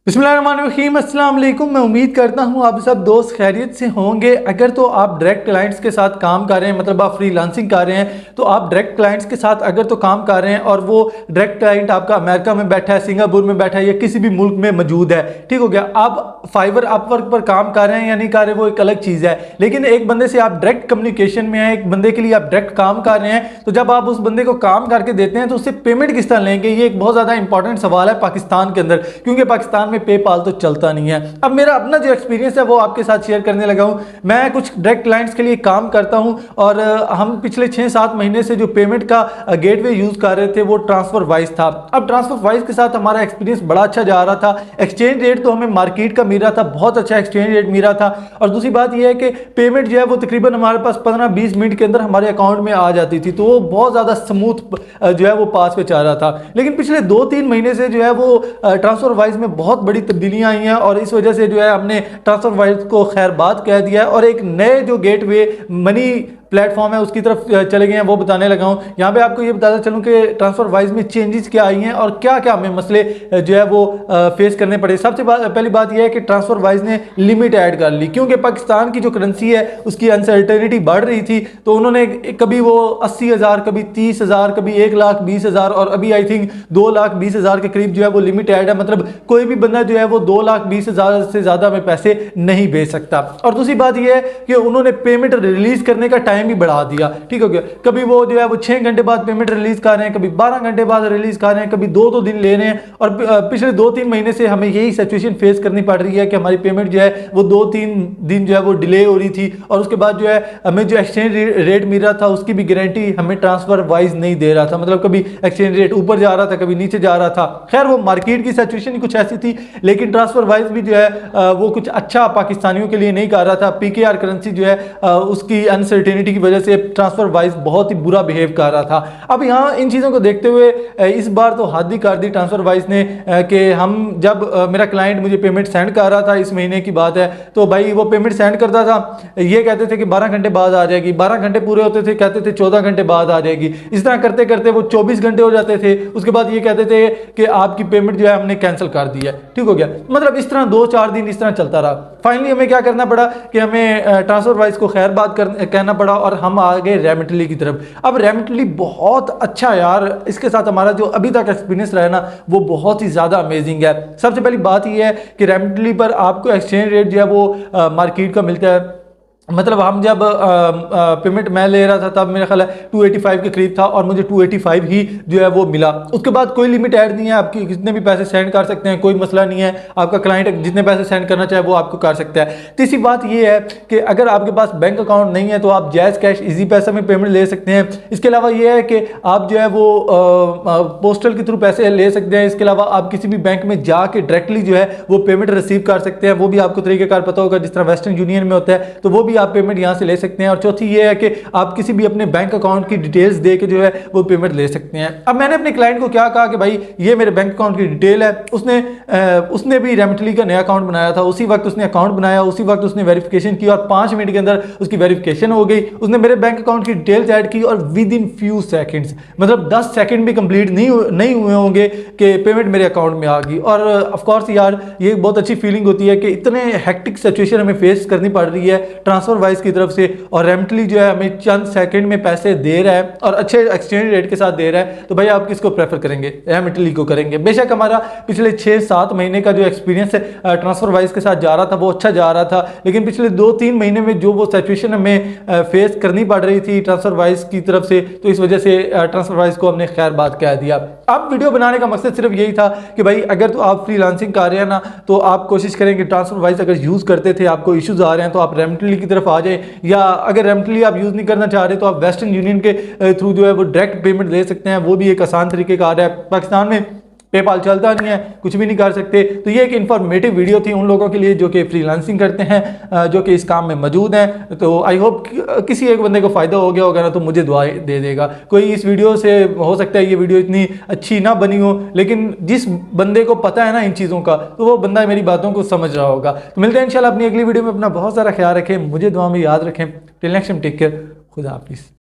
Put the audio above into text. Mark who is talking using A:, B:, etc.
A: बिस्मिल्लाहिर्रहमानिर्रहीम, अस्सलाम वालेकुम। मैं उम्मीद करता हूँ आप सब दोस्त खैरियत से होंगे। अगर तो आप डायरेक्ट क्लाइंट्स के साथ काम कर रहे हैं, मतलब आप फ्रीलांसिंग कर रहे हैं, तो आप डायरेक्ट क्लाइंट्स के साथ अगर तो काम कर रहे हैं और वो डायरेक्ट क्लाइंट आपका अमेरिका में बैठा है, सिंगापुर में बैठा है या किसी भी मुल्क में मौजूद है, ठीक हो गया। आप फाइवर अपवर्क पर काम कर रहे हैं या नहीं कर रहे, वो एक अलग चीज़ है। लेकिन एक बंदे से आप डायरेक्ट कम्युनिकेशन में हैं, एक बंदे के लिए आप डायरेक्ट काम कर रहे हैं, तो जब आप उस बंदे को काम करके देते हैं तो उससे पेमेंट किस तरह लेंगे, ये एक बहुत ज़्यादा इंपॉर्टेंट सवाल है पाकिस्तान के अंदर, क्योंकि पाकिस्तान में पेपाल तो चलता नहीं है। अब मेरा अपना जो एक्सपीरियंस है वो आपके साथ शेयर करने लगा हूं। मैं कुछ डायरेक्ट क्लाइंट्स के लिए काम करता हूं और हम पिछले 6-7 महीने से जो पेमेंट का गेटवे यूज कर रहे थे वो ट्रांसफर वाइज था। अब ट्रांसफर वाइज के साथ हमारा एक्सपीरियंस बड़ा अच्छा जा रहा था। एक्सचेंज रेट तो हमें मार्केट का मिल रहा था, बहुत अच्छा एक्सचेंज रेट मिल रहा था। और दूसरी बात यह है कि पेमेंट जो है वो तकरीबन हमारे पास 15-20 मिनट के अंदर हमारे अकाउंट में आ जाती थी, तो वो बहुत ज़्यादा स्मूथ जो है वो पास पे चल रहा था। लेकिन पिछले 2-3 महीने से जो है वो ट्रांसफर वाइज में बहुत बड़ी तब्दीलियां आई हैं और इस वजह से जो है हमने ट्रांसफर वाइज को खैरबाद कह दिया है और एक नए जो गेटवे मनी प्लेटफॉर्म है उसकी तरफ चले गए हैं, वो बताने लगा हूं। यहाँ पे आपको ये बताता चलूं कि ट्रांसफर वाइज में चेंजेस क्या आई हैं और क्या क्या हमें मसले जो है वो फेस करने पड़े। सबसे पहली बात यह है कि ट्रांसफर वाइज ने लिमिट ऐड कर ली, क्योंकि पाकिस्तान की जो करेंसी है उसकी अनसर्टेनिटी बढ़ रही थी, तो उन्होंने कभी वो 80,000, कभी 30,000, कभी 1,20,000 और अभी आई थिंक 2,20,000 के करीब जो है वो लिमिट ऐड है। मतलब कोई भी बंदा जो है वो 2,20,000 से ज़्यादा में पैसे नहीं भेज सकता। और दूसरी बात यह है कि उन्होंने पेमेंट रिलीज करने का टाइम भी बढ़ा दिया, ठीक हो गया। कभी वो जो है वो 6 घंटे बाद पेमेंट रिलीज कर रहे हैं, कभी 12 घंटे बाद रिलीज कर रहे हैं, कभी 2-2 दिन ले रहे हैं। और पिछले 2-3 महीने से हमें यही सिचुएशन फेस करनी पड़ रही है कि हमारी पेमेंट जो है वो 2-3 दिन जो है वो डिले हो रही थी और उसके बाद जो है हमें जो एक्सचेंज रेट मिल रहा था उसकी भी गारंटी हमें ट्रांसफर वाइज नहीं दे रहा था। मतलब कभी एक्सचेंज रेट ऊपर जा रहा था, कभी नीचे जा रहा था। खैर वो मार्केट की सिचुएशन ही कुछ ऐसी थी, लेकिन ट्रांसफर वाइज भी जो है वो कुछ अच्छा पाकिस्तानियों के लिए नहीं कर रहा था। पीकेआर करेंसी जो है उसकी अनसर्टेनिटी की वजह से ट्रांसफर वाइज बहुत ही बुरा बिहेव कर रहा था। अब यहाँ इन चीज़ों को देखते हुए इस बार तो हद ही कर दी ट्रांसफर वाइज ने कि हम जब मेरा क्लाइंट मुझे पेमेंट सेंड कर रहा था, इस महीने की बात है, तो भाई वो पेमेंट सेंड करता था, ये कहते थे कि 12 घंटे बाद आ जाएगी, 12 घंटे पूरे होते थे कहते थे 14 घंटे बाद आ जाएगी। इस तरह करते करते वो 24 घंटे हो जाते थे। उसके बाद ये कहते थे कि आपकी पेमेंट जो है हमने कैंसिल कर दी है, ठीक हो गया। मतलब इस तरह 2-4 दिन इस तरह चलता रहा। फाइनली हमें क्या करना पड़ा कि हमें ट्रांसफर वाइज को खैर बात कहना पड़ा और हम आ गए रेमिटली की तरफ। अब रेमिटली बहुत अच्छा यार, इसके साथ हमारा जो अभी तक एक्सपीरियंस रहा है ना वो बहुत ही ज़्यादा अमेजिंग है। सबसे पहली बात यह है कि रेमिटली पर आपको एक्सचेंज रेट जो है वो मार्केट का मिलता है। मतलब हम जब पेमेंट मैं ले रहा था तब मेरा ख्याल है 285 के करीब था और मुझे 285 ही जो है वो मिला। उसके बाद कोई लिमिट ऐड नहीं है, आपकी कितने भी पैसे सेंड कर सकते हैं, कोई मसला नहीं है। आपका क्लाइंट जितने पैसे सेंड करना चाहे वो आपको कर सकता है। तीसरी बात ये है कि अगर आपके पास बैंक अकाउंट नहीं है तो आप जैज़ कैश ईजी पैसा में पेमेंट ले सकते हैं। इसके अलावा ये है कि आप जो है वो पोस्टल के थ्रू पैसे ले सकते हैं। इसके अलावा आप किसी भी बैंक में जाके डायरेक्टली जो है वो पेमेंट रिसीव कर सकते हैं, वो भी आपको तरीक़ेकार पता होगा, जिस तरह वेस्टर्न यूनियन में होता है, तो वो भी आप पेमेंट यहां से ले सकते हैं। और चौथी ये है कि आप किसी भी अपने बैंक अकाउंट की डिटेल्स दे के जो है वो पेमेंट ले सकते हैं। अब मैंने अपने क्लाइंट को क्या कहा कि भाई ये मेरे बैंक अकाउंट की डिटेल है। उसने भी रेमिटली का नया अकाउंट बनाया था, उसी वक्त उसने अकाउंट बनाया, उसी वक्त उसने वेरिफिकेशन की और 5 मिनट के अंदर उसकी वेरिफिकेशन हो गई। उसने मेरे बैंक अकाउंट की डिटेल्स ऐड की और विद इन फ्यू सेकंड्स, मतलब 10 सेकंड भी कंप्लीट नहीं हुए होंगे कि पेमेंट मेरे अकाउंट में आ गई। और ऑफकोर्स यार ये बहुत अच्छी फीलिंग होती है कि इतने हेक्टिक सिचुएशन हमें फेस करनी पड़ रही है ट्रांसफर वाइज की तरफ से और रेमिटली जो है हमें चंद सेकंड में पैसे दे रहा है और अच्छे एक्सचेंज रेट के साथ दे रहा है। तो भाई आप किसको प्रेफर करेंगे? रेमिटली को करेंगे। बेशक हमारा पिछले 6-7 महीने का जो एक्सपीरियंस है ट्रांसफर वाइज के साथ जा रहा था वो अच्छा जा रहा था, लेकिन पिछले 2-3 महीने में जो वो सिचुएशन हमें फेस करनी पड़ रही थी ट्रांसफर वाइज की तरफ से, तो इस वजह से ट्रांसफर वाइज को हमने खैर बात कह दिया। अब वीडियो बनाने का मकसद सिर्फ यही था कि भाई अगर तो आप फ्रीलांसिंग कर रहे हैं ना तो आप कोशिश करें कि ट्रांसफर वाइज अगर यूज करते थे आपको इश्यूज आ रहे हैं तो आप रेमिटली की तरफ आ जाए, या अगर रेमिटली आप यूज नहीं करना चाह रहे तो आप वेस्टर्न यूनियन के थ्रू जो है वो डायरेक्ट पेमेंट ले सकते हैं। वो भी एक आसान तरीके का आ रहा है। पाकिस्तान में पेपाल चलता नहीं है, कुछ भी नहीं कर सकते। तो ये एक इन्फॉर्मेटिव वीडियो थी उन लोगों के लिए जो कि फ्रीलांसिंग करते हैं, जो कि इस काम में मौजूद हैं। तो आई होप किसी एक बंदे को फ़ायदा हो गया होगा ना तो मुझे दुआ दे देगा। कोई इस वीडियो से हो सकता है ये वीडियो इतनी अच्छी ना बनी हो, लेकिन जिस बंदे को पता है ना इन चीज़ों का तो वो बंदा मेरी बातों को समझ रहा होगा। तो मिलते हैं इंशाल्लाह अपनी अगली वीडियो में। अपना बहुत सारा ख्याल रखें, मुझे दुआ में याद रखें। Till next time, take care, खुदा हाफिज़।